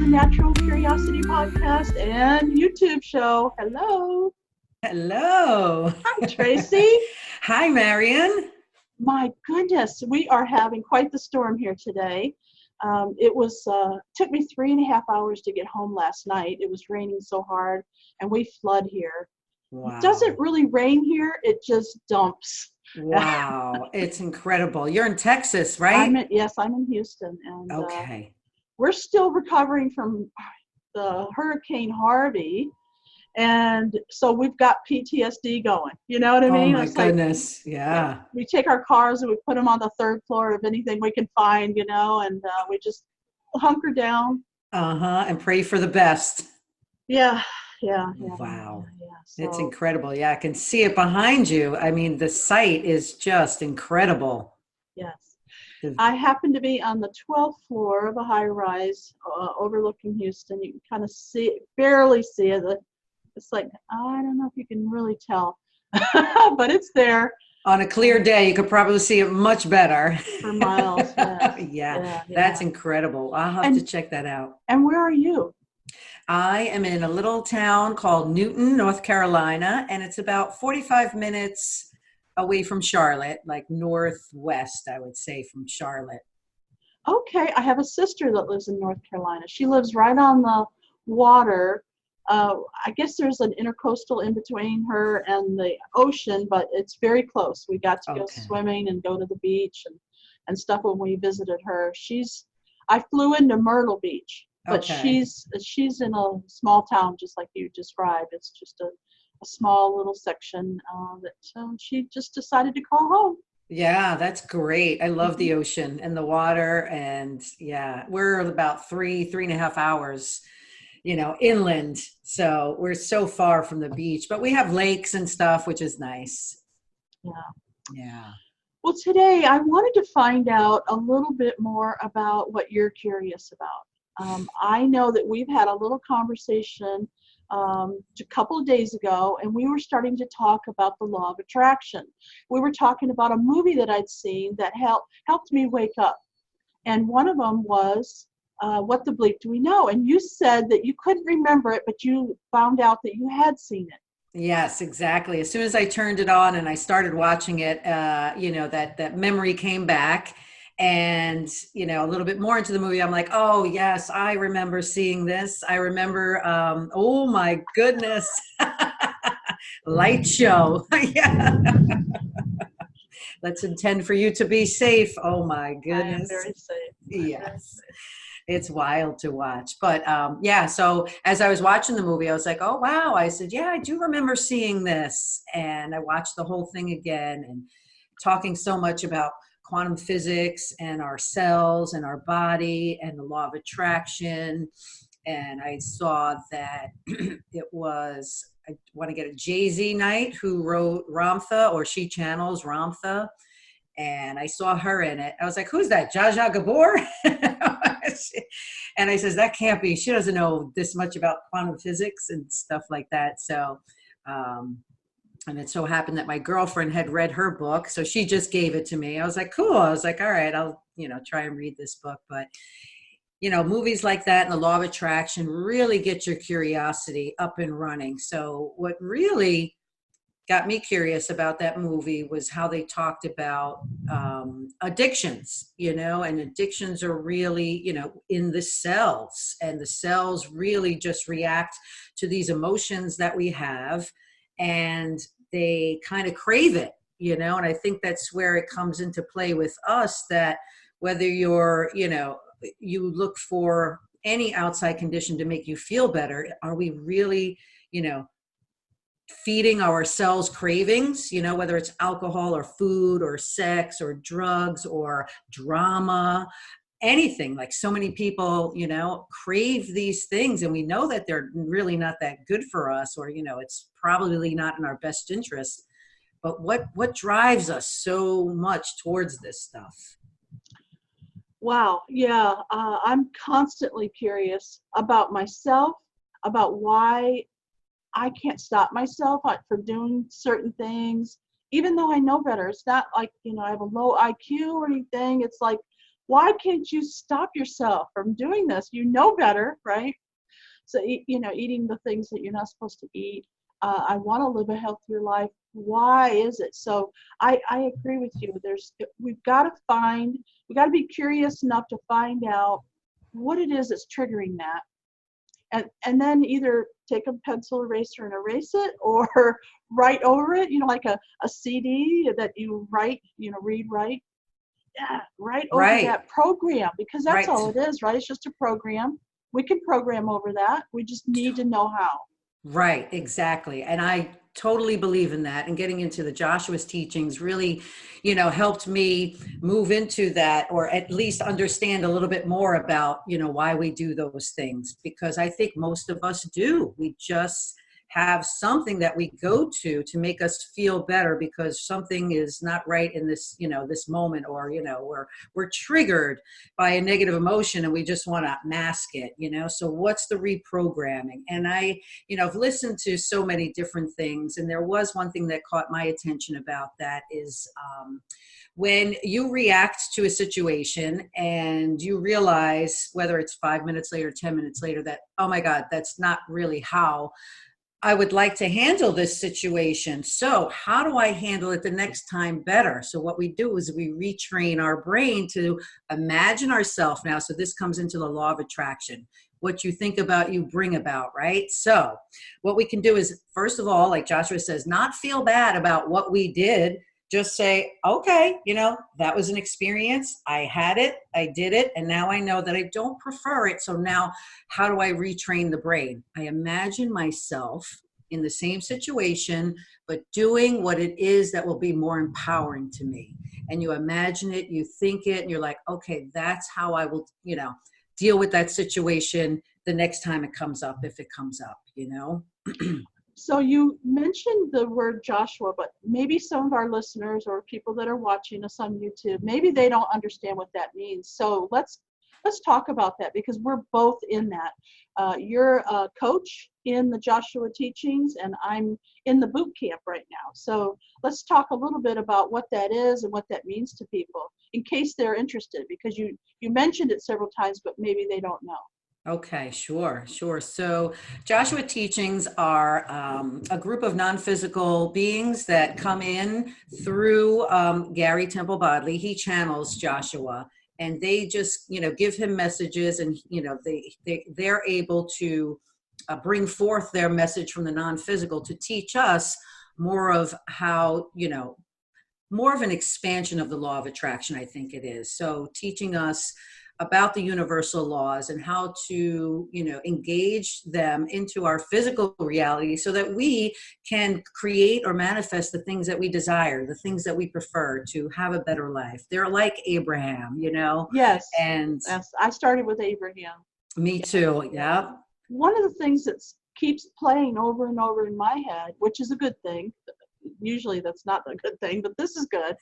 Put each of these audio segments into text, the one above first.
Natural Curiosity podcast and YouTube show. Hello. Hello. Hi, Tracy. Hi, Marian. My goodness, we are having quite the storm here today. Took me 3.5 hours to get home last night. It was raining so hard, and we flood here. It doesn't Wow. really rain here, it just dumps. Wow. It's incredible. You're in Texas, right? I'm in Houston, and Okay. we're still recovering from the Hurricane Harvey. And so we've got PTSD going. You know what I Oh mean? my It's like, goodness. yeah, Yeah. we take our cars and we put them on the third floor of anything we can find, and we just hunker down. Uh-huh. And pray for the best. Yeah, yeah, yeah, yeah, Wow. yeah, yeah. It's So, incredible. Yeah, I can see it behind you. I mean, the sight is just incredible. yes. The- I happen to be on the 12th floor of a high rise overlooking Houston. You can kind of barely see it. It's like, I don't know if you can really tell, but it's there. On a clear day, you could probably see it much better. For miles. Yes. Yeah, Yeah, that's yeah. incredible. I'll have to And check that out. and where are you? I am in a little town called Newton, North Carolina, and it's about 45 minutes away from Charlotte, like northwest, I would say, from Charlotte. Okay, I have a sister that lives in North Carolina. She lives right on the water. I guess there's an intercoastal in between her and the ocean, but it's very close. We got to go Okay. swimming and go to the beach and stuff when we visited her. I flew into Myrtle Beach, but Okay. she's in a small town just like you described. It's just a small little section that she just decided to call home. Yeah, that's great. I love Mhm. the ocean and the water. And yeah, we're about 3.5 hours, inland. So we're so far from the beach, but we have lakes and stuff, which is nice. Yeah. Yeah. Well, today I wanted to find out a little bit more about what you're curious about. I know that we've had a um, a couple of days ago, and we were starting to talk about the law of attraction. We were talking about a movie that I'd seen that helped me wake up. And one of them was What the Bleep Do We Know? And you said that you couldn't remember it, but you found out that you had seen it. Yes, exactly. As soon as I turned it on and I started watching it, that memory came back. And, a little bit more into the movie, I'm like, oh, yes, I remember seeing this. I remember, oh my goodness, light show. Yeah. Let's intend for you to be safe. Oh my I am goodness. very safe. I'm very Yes. safe. It's wild to watch. But yeah, so as I was watching the movie, I was like, oh, wow. I said, yeah, I do remember seeing this. And I watched the whole thing again and talking so much about quantum physics and our cells and our body and the law of attraction. And I saw that it was, I want to get a Jay-Z night who wrote Ramtha, or she channels Ramtha, and I saw her in it. I was like, who's that? Zsa Zsa Gabor? And I says, that can't be. She doesn't know this much about quantum physics and stuff like that. So, and it so happened that my girlfriend had read her book. So she just gave it to me. I was like, cool. I was like, all right, I'll, try and read this book. But, movies like that and the law of attraction really get your curiosity up and running. So what really got me curious about that movie was how they talked about addictions, and addictions are really, in the cells, and the cells really just react to these emotions that we have, and they kind of crave it, and I think that's where it comes into play with us, that whether you look for any outside condition to make you feel better, are we really, you know, feeding ourselves cravings, whether it's alcohol or food or sex or drugs or drama, anything. Like, so many people, crave these things, and we know that they're really not that good for us, or, it's probably not in our best interest. But what drives us so much towards this stuff? Wow. Yeah. I'm constantly curious about myself, about why I can't stop myself from doing certain things, even though I know better. It's not like, I have a low IQ or anything. It's like Why can't you stop yourself from doing this? You know better, right? So, eating the things that you're not supposed to eat. I want to live a healthier life. Why is it? So I agree with you. We've got to be curious enough to find out what it is that's triggering that. And then either take a pencil eraser and erase it, or write over it, like a CD that you write, write. Yeah, write over Right. that program, because that's Right. all it is, right? It's just a program. We can program over that. We just need to know how. Right, exactly. And I totally believe in that. And getting into the Joshua's teachings really, helped me move into that, or at least understand a little bit more about, why we do those things. Because I think most of us do. We just have something that we go to make us feel better because something is not right in this, this moment, or, we're triggered by a negative emotion and we just want to mask it, So what's the reprogramming? And I've listened to so many different things, and there was one thing that caught my attention about that is when you react to a situation and you realize, whether it's 5 minutes later, 10 minutes later, that, oh my God, that's not really how I would like to handle this situation. So how do I handle it the next time better? So what we do is we retrain our brain to imagine ourselves now. So this comes into the law of attraction. What you think about, you bring about, right? So what we can do is, first of all, like Joshua says, not feel bad about what we did. Just say, okay, that was an experience. I had it, I did it, and now I know that I don't prefer it. So now how do I retrain the brain? I imagine myself in the same situation, but doing what it is that will be more empowering to me. And you imagine it, you think it, and you're like, okay, that's how I will, deal with that situation the next time it comes up, if it comes up, So you mentioned the word Joshua, but maybe some of our listeners or people that are watching us on YouTube, maybe they don't understand what that means. So let's talk about that, because we're both in that. You're a coach in the Joshua teachings, and I'm in the boot camp right now. So let's talk a little bit about what that is and what that means to people, in case they're interested, because you mentioned it several times, but maybe they don't know. Okay, sure. So Joshua teachings are a group of non-physical beings that come in through Gary Temple Bodley. He channels Joshua, and they just, give him messages, and, they're able to bring forth their message from the non-physical to teach us more of how, more of an expansion of the law of attraction, I think it is. So teaching us about the universal laws and how to, engage them into our physical reality so that we can create or manifest the things that we desire, the things that we prefer to have a better life. They're like Abraham, Yes, and yes. I started with Abraham. me too. Yeah. One of the things that keeps playing over and over in my head, which is a good thing, usually that's not a good thing, but this is good,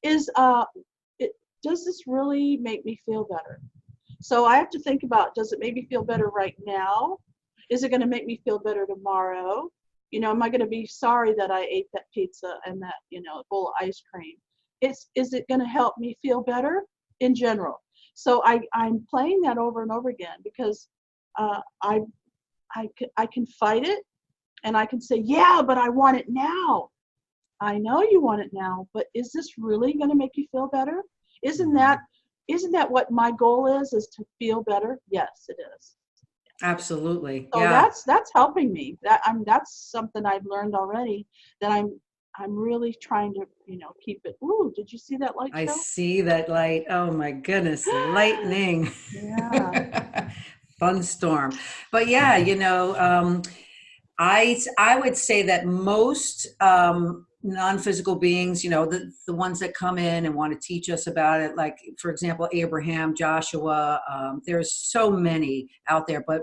is does this really make me feel better? So I have to think about, does it make me feel better right now? Is it going to make me feel better tomorrow? Am I going to be sorry that I ate that pizza and that, bowl of ice cream? Is it going to help me feel better in general? So I'm playing that over and over again, because I can fight it, and I can say, yeah, but I want it now. I know you want it now, but is this really going to make you feel better? Isn't that what my goal is to feel better? Yes, it is. Absolutely. So Yeah. that's helping me. That's something I've learned already, that I'm really trying to, keep it. Ooh, did you see that light I show? see that light. Oh my goodness, lightning. Yeah. Fun storm. But yeah, I would say that most non-physical beings, the ones that come in and want to teach us about it, like, for example, Abraham, Joshua, there's so many out there, but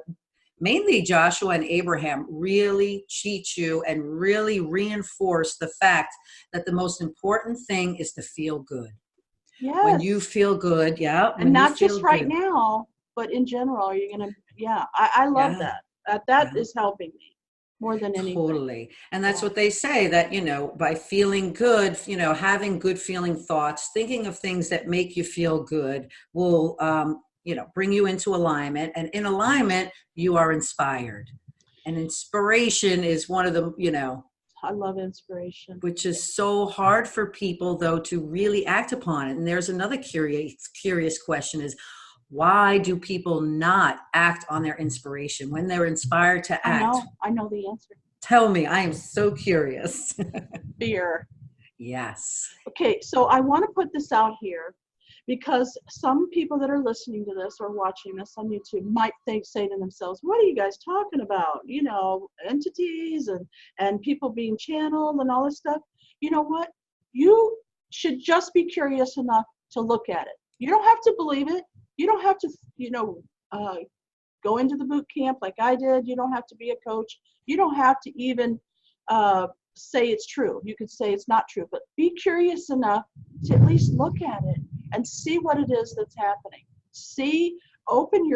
mainly Joshua and Abraham really teach you and really reinforce the fact that the most important thing is to feel good. When you Yes. feel good, yeah, And when you not feel just right good, now, but in general. Are you gonna? Yeah, I love yeah, that. That yeah. is helping me. more than anything. Totally. And that's Yeah. what they say, that, by feeling good, having good feeling thoughts, thinking of things that make you feel good will, bring you into alignment. And in alignment, you are inspired. And inspiration is one of the, I love inspiration. which is so hard for people, though, to really act upon it. And there's another curious question is, why do people not act on their inspiration when they're inspired to act? I know the answer. Tell me, I am so curious. Fear. Yes. Okay, so I want to put this out here because some people that are listening to this or watching this on YouTube might say to themselves, what are you guys talking about? Entities and people being channeled and all this stuff. You know what? You should just be curious enough to look at it. You don't have to believe it. You don't have to, go into the boot camp like I did. You don't have to be a coach. You don't have to even say it's true. You could say it's not true, but be curious enough to at least look at it and see what it is that's happening. Open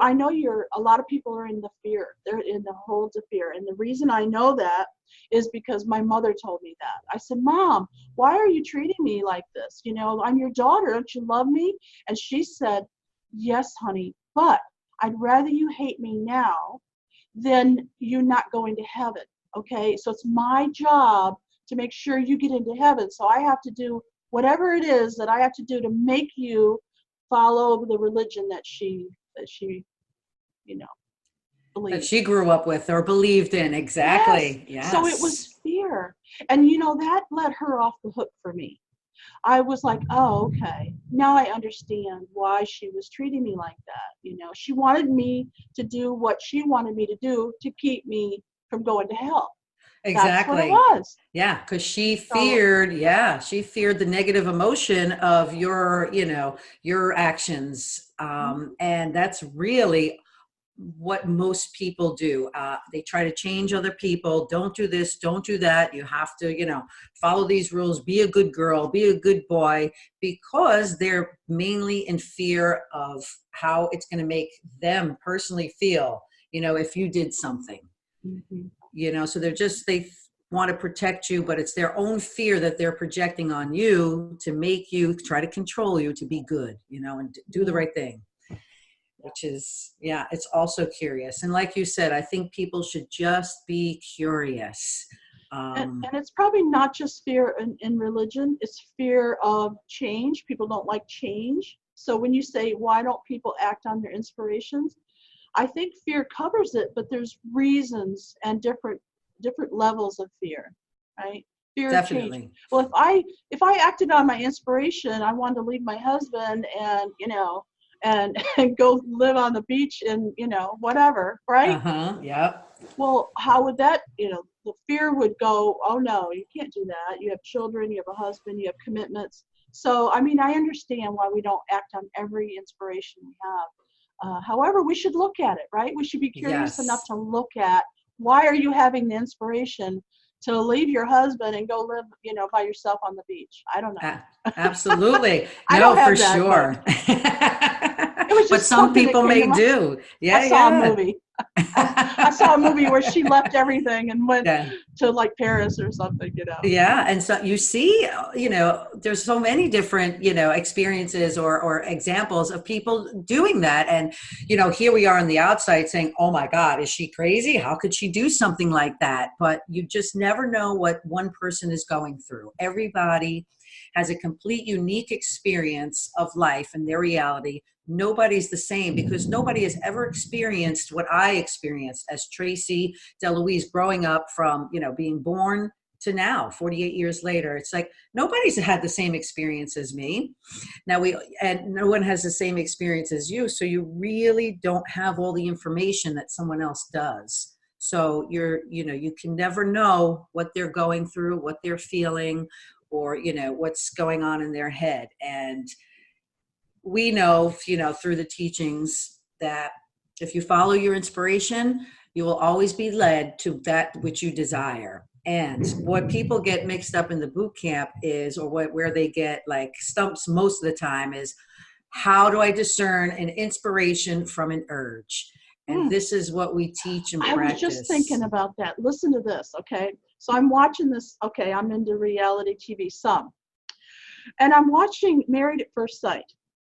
I know a lot of people are in the fear. They're in the holds of fear. And the reason I know that is because my mother told me that. I said, Mom, why are you treating me like this? I'm your daughter. Don't you love me? And she said, yes, honey, but I'd rather you hate me now than you not going to heaven. Okay, so it's my job to make sure you get into heaven. So I have to do whatever it is that I have to do to make you follow the religion that she believed. That she grew up with or believed in. Exactly. Yes. So it was fear. And that let her off the hook for me. I was like, oh, okay. Now I understand why she was treating me like that. She wanted me to do what she wanted me to do to keep me from going to hell. Exactly. That's what it was. Yeah, because she feared the negative emotion of your actions. And that's really what most people do. They try to change other people. Don't do this, don't do that. You have to, follow these rules, be a good girl, be a good boy, because they're mainly in fear of how it's going to make them personally feel, if you did something. Mm-hmm. So they want to protect you, but it's their own fear that they're projecting on you to make you try to control you to be good, and do the right thing. Which is, it's also curious. And like you said, I think people should just be curious. And it's probably not just fear in religion, it's fear of change. People don't like change. So when you say, why don't people act on their inspirations? I think fear covers it, but there's reasons and different levels of fear, right? Fear Definitely. of change. Well, if I acted on my inspiration, I wanted to leave my husband and, and go live on the beach and, whatever, right? Yep. Well, how would that, the fear would go, oh no, you can't do that. You have children, you have a husband, you have commitments. So, I understand why we don't act on every inspiration we have. However, we should look at it, right? We should be curious enough to look at, why are you having the inspiration to leave your husband and go live, by yourself on the beach? I don't know. Absolutely. I No, don't have for that, sure. It was just but some people may do. Yeah, I saw a movie. I saw a movie where she left everything and went to like Paris or something, Yeah. And so you see, there's so many different, experiences or examples of people doing that. And, here we are on the outside saying, oh my God, is she crazy? How could she do something like that? But you just never know what one person is going through. Everybody has a complete unique experience of life and their reality. Nobody's the same, because nobody has ever experienced what I experienced as Tracy DeLuise, growing up from, being born to now, 48 years later. It's like, nobody's had the same experience as me. Now and no one has the same experience as you. So you really don't have all the information that someone else does. So you can never know what they're going through, what they're feeling, or, what's going on in their head. And we know, through the teachings, that if you follow your inspiration, you will always be led to that which you desire. And what people get mixed up in the boot camp is, or where they get like stumps most of the time, is, how do I discern an inspiration from an urge? And this is what we teach and I practice. was just thinking about that. Listen to this, okay? So I'm watching this. Okay, I'm into reality TV some. And I'm watching Married at First Sight.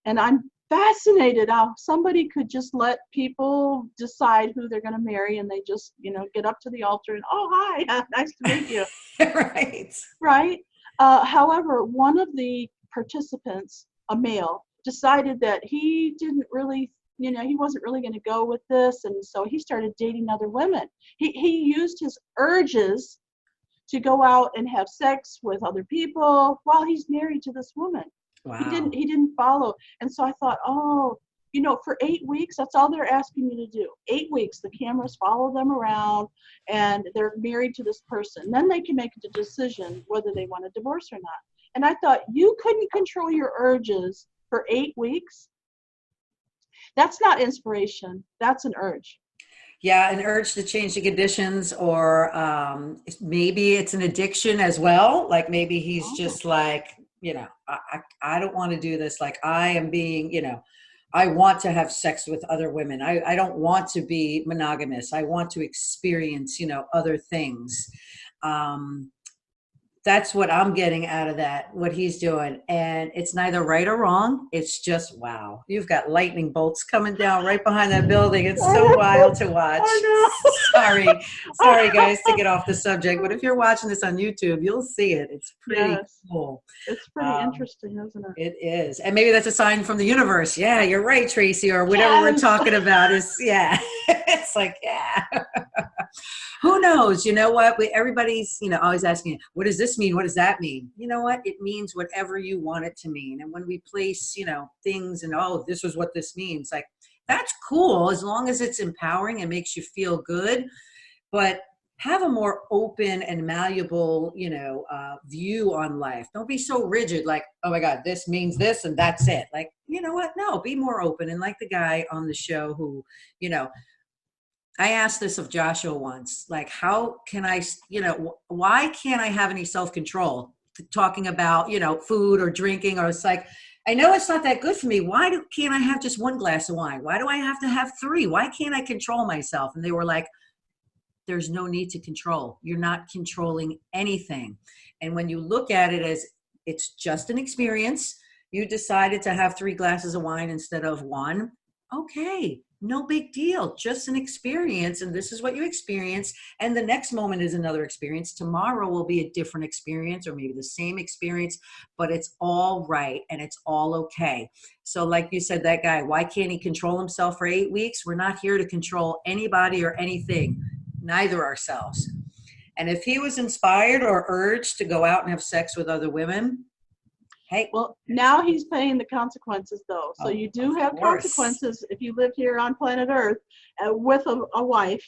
And I'm fascinated how somebody could just let people decide who they're going to marry, and they just, get up to the altar and, oh, hi, nice to meet you. Right. Right? However, one of the participants, a male, decided that he didn't really, he wasn't really going to go with this, and so he started dating other women. He used his urges to go out and have sex with other people while he's married to this woman. Wow. He didn't follow. And so I thought, for 8 weeks, that's all they're asking you to do. 8 weeks, the cameras follow them around, and they're married to this person. Then they can make a decision whether they want a divorce or not. And I thought, you couldn't control your urges for 8 weeks? That's not inspiration. That's an urge. Yeah, an urge to change the conditions, or maybe it's an addiction as well. Like maybe he's just like, I don't want to do this. Like I am being, I want to have sex with other women. I don't want to be monogamous. I want to experience, other things. That's what I'm getting out of that, what he's doing. And it's neither right or wrong. It's just, wow. You've got lightning bolts coming down right behind that building. It's so wild to watch. Sorry, guys, to get off the subject. But if you're watching this on YouTube, you'll see it. It's pretty cool. It's pretty interesting, isn't it? It is. And maybe that's a sign from the universe. Yeah, you're right, Tracy, or whatever we're talking about is, it's like, who knows? You know what? Everybody's, always asking, what does this mean? What does that mean? You know what? It means whatever you want it to mean. And when we place, things and, this is what this means, like, that's cool as long as it's empowering and makes you feel good. But have a more open and malleable, view on life. Don't be so rigid, like, oh my God, this means this and that's it. Like, you know what? No, be more open. And like the guy on the show who, I asked this of Joshua once, like, how can I, why can't I have any self-control talking about, food or drinking, or it's like, I know it's not that good for me. Why can't I have just one glass of wine? Why do I have to have 3? Why can't I control myself? And they were like, there's no need to control. You're not controlling anything. And when you look at it as it's just an experience, you decided to have 3 glasses of wine instead of 1. Okay, no big deal. Just an experience. And this is what you experience. And the next moment is another experience. Tomorrow will be a different experience, or maybe the same experience, but it's all right. And it's all okay. So like you said, that guy, why can't he control himself for 8 weeks? We're not here to control anybody or anything, neither ourselves. And if he was inspired or urged to go out and have sex with other women, hey. Well, now he's paying the consequences, though. So you do have consequences if you live here on planet Earth with a wife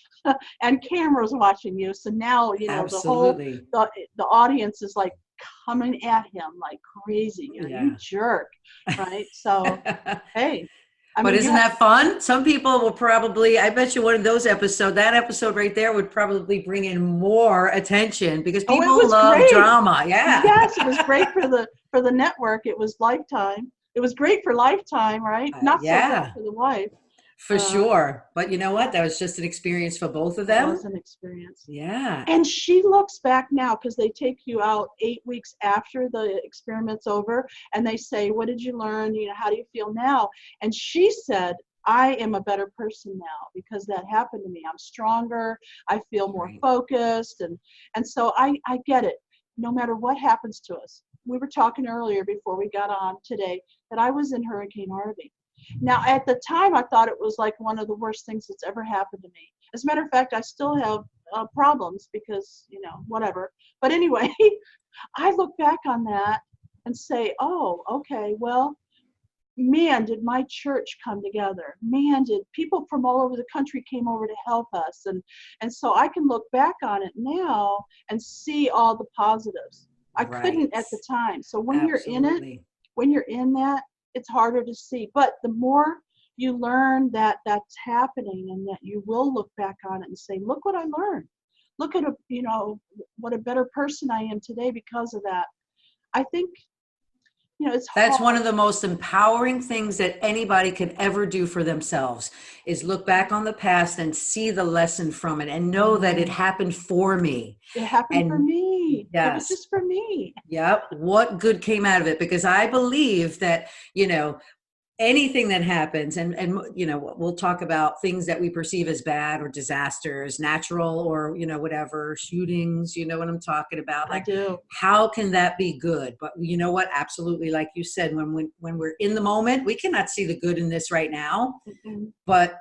and cameras watching you. So now, Absolutely. the audience is like coming at him like crazy. You jerk, right? So, hey. But isn't that fun? Some people will probably, I bet you one of those episodes, that episode right there would probably bring in more attention because people love drama. Yeah. Yes, it was great for the network. It was Lifetime. It was great for Lifetime, right? Not so good for the wife. For sure. But you know what? That was just an experience for both of them. It was an experience. Yeah. And she looks back now, because they take you out 8 weeks after the experiment's over, and they say, what did you learn? How do you feel now? And she said, I am a better person now because that happened to me. I'm stronger. I feel more focused. And so I get it. No matter what happens to us. We were talking earlier before we got on today that I was in Hurricane Harvey. Now, at the time, I thought it was like one of the worst things that's ever happened to me. As a matter of fact, I still have problems because, whatever. But anyway, I look back on that and say, oh, okay, well, man, did my church come together. Man, did people from all over the country came over to help us. And so I can look back on it now and see all the positives. I couldn't at the time. So when you're in it, when you're in that, it's harder to see. But the more you learn that that's happening, and that you will look back on it and say, look what I learned. Look at what a better person I am today because of that. I think it's That's one hard. of the most empowering things that anybody could ever do for themselves is look back on the past and see the lesson from it and know that it happened for me. It happened for And me. It was yes, just for me. yep, what good came out of it? Because I believe that, anything that happens, and we'll talk about things that we perceive as bad or disasters, natural or whatever, shootings, you know what I'm talking about. I Like, do. how can that be good? But you know what, absolutely, like you said, when we're in the moment, we cannot see the good in this right now. Mm-mm. But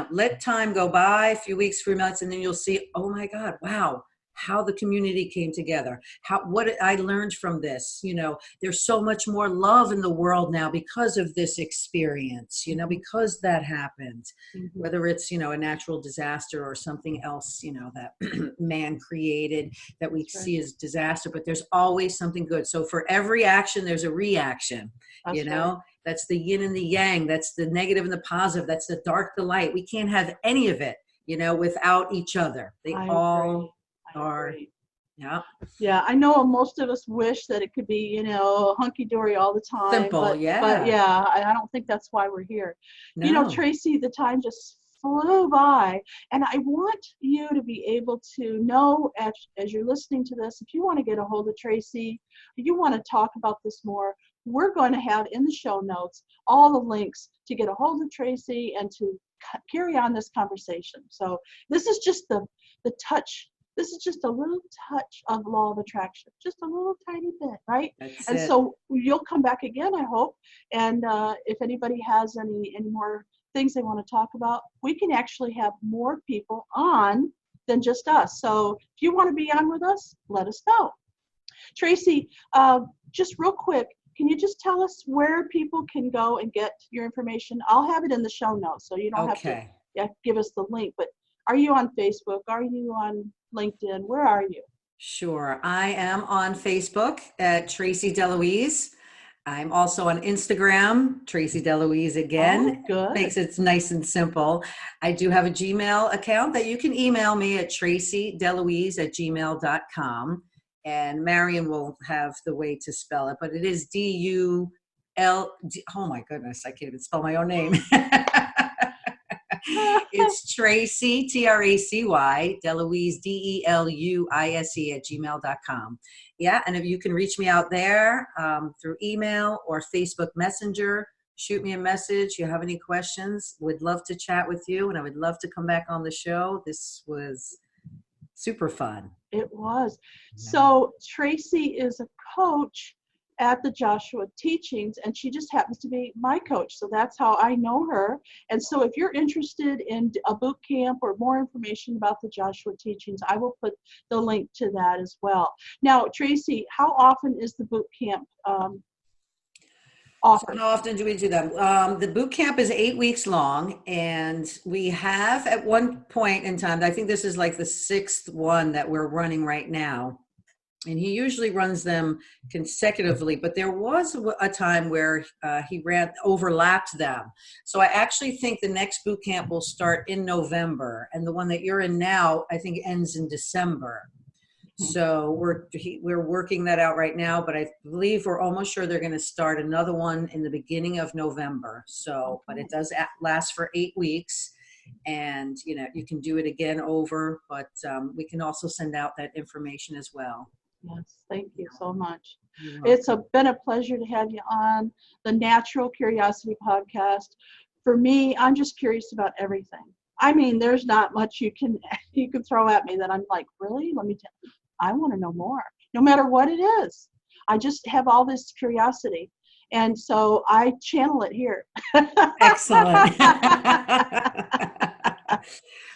let time go by, a few weeks, 3 months, and then you'll see, oh my God, wow, how the community came together, what I learned from this. There's so much more love in the world now because of this experience, because that happened, Mm-hmm. whether it's, a natural disaster or something else, that man created that we see as disaster, but there's always something good. So for every action, there's a reaction, That's right. That's the yin and the yang. That's the negative and the positive. That's the dark, the light. We can't have any of it, without each other. They I all agree. are. Yeah. Yeah, I know most of us wish that it could be, hunky-dory all the time, Simple. but Yeah. yeah, I don't think that's why we're here. No. Tracy, the time just flew by, and I want you to be able to know as you're listening to this, if you want to get a hold of Tracy, you want to talk about this more, we're going to have in the show notes all the links to get a hold of Tracy and to carry on this conversation. So this is just the touch. This is just a little touch of law of attraction, just a little tiny bit, right? That's and it. So you'll come back again, I hope. And if anybody has any more things they want to talk about, we can actually have more people on than just us. So if you want to be on with us, let us know. Tracy, just real quick, can you just tell us where people can go and get your information? I'll have it in the show notes, so you don't have to give us the link. But are you on Facebook? Are you on LinkedIn? Where are you? Sure. I am on Facebook at Tracy DeLuise. I'm also on Instagram, Tracy DeLuise again. Oh, good. Makes it nice and simple. I do have a Gmail account that you can email me at tracydeluise@gmail.com. And Marian will have the way to spell it, but it is DUL. Oh my goodness, I can't even spell my own name. It's Tracy, Tracy, DeLuise, DeLuise @gmail.com. Yeah, and if you can reach me out there through email or Facebook Messenger, shoot me a message. You have any questions? Would love to chat with you, and I would love to come back on the show. This was super fun. It was. So Tracy is a coach at the Joshua Teachings, and she just happens to be my coach. So that's how I know her. And so if you're interested in a boot camp or more information about the Joshua Teachings, I will put the link to that as well. Now, Tracy, how often is the boot camp offered? So how often do we do them? The boot camp is 8 weeks long, and we have at one point in time, I think this is like the 6th one that we're running right now. And he usually runs them consecutively, but there was a time where he overlapped them. So I actually think the next boot camp will start in November, and the one that you're in now, I think, ends in December. So we're working that out right now, but I believe we're almost sure they're going to start another one in the beginning of November. So, but it does last for 8 weeks. And, you can do it again over, but we can also send out that information as well. Yes, thank you so much. It's been a pleasure to have you on the Natural Curiosity Podcast. For me, I'm just curious about everything. I mean, there's not much you can throw at me that I'm like, really? Let me tell you, I want to know more, no matter what it is. I just have all this curiosity. And so I channel it here. Excellent.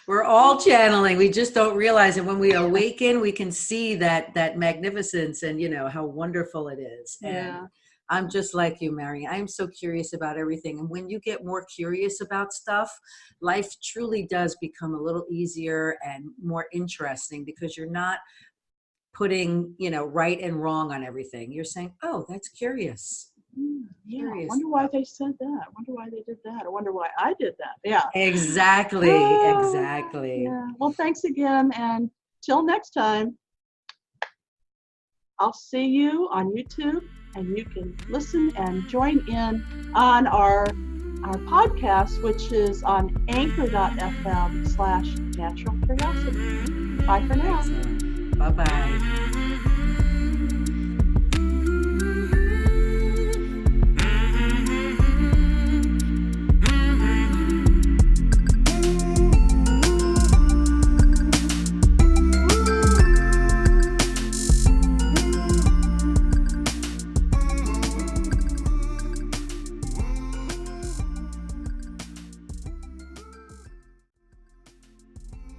We're all channeling. We just don't realize it. When we awaken, we can see that magnificence and, how wonderful it is. Yeah. And I'm just like you, Marian. I'm so curious about everything. And when you get more curious about stuff, life truly does become a little easier and more interesting because you're not putting, right and wrong on everything. You're saying, oh, that's curious. Yeah, I wonder why they said that. I wonder why they did that. I wonder why I did that. Yeah. Exactly. Exactly. Yeah. Well, thanks again. And till next time, I'll see you on YouTube And you can listen and join in on our podcast, which is on anchor.fm/natural curiosity. Bye for now. Bye-bye.